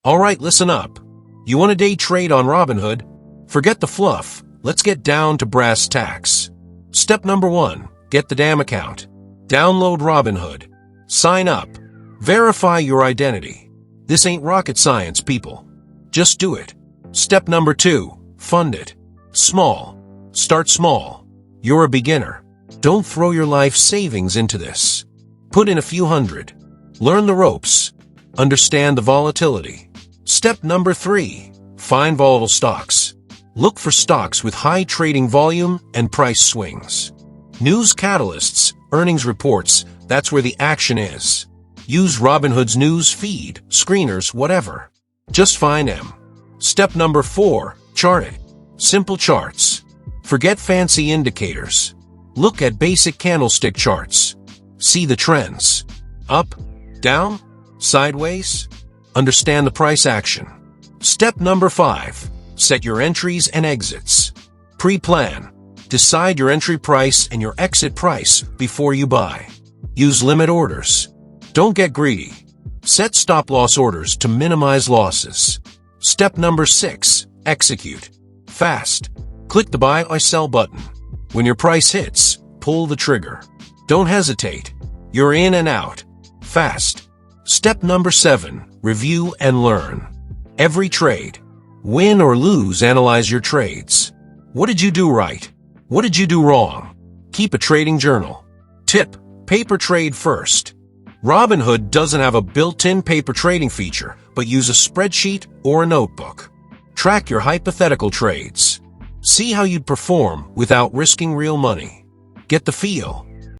Alright, listen up. You want a day trade on Robinhood? Forget the fluff. Let's get down to brass tacks. Step number 1. Get the damn account. Download Robinhood. Sign up. Verify your identity. This ain't rocket science, people. Just do it. Step number 2. Fund it. Small. Start small. You're a beginner. Don't throw your life savings into this. Put in a few hundred. Learn the ropes. Understand the volatility. Step number 3. Find volatile stocks. Look for stocks with high trading volume and price swings. News catalysts, earnings reports, that's where the action is. Use Robinhood's news feed, screeners, whatever. Just find them. Step number 4. Chart it. Simple charts. Forget fancy indicators. Look at basic candlestick charts. See the trends. Up, down, sideways. Understand the price action. Step number 5. Set your entries and exits. Pre-plan. Decide your entry price and your exit price before you buy. Use limit orders. Don't get greedy. Set stop-loss orders to minimize losses. Step number 6. Execute. Fast. Click the buy or sell button. When your price hits, pull the trigger. Don't hesitate. You're in and out. Fast. Step number 7. Review and learn. Every trade. Win or lose, analyze your trades. What did you do right? What did you do wrong? Keep a trading journal. Tip: paper trade first. Robinhood doesn't have a built-in paper trading feature, but use a spreadsheet or a notebook. Track your hypothetical trades. See how you'd perform without risking real money. Get the feel.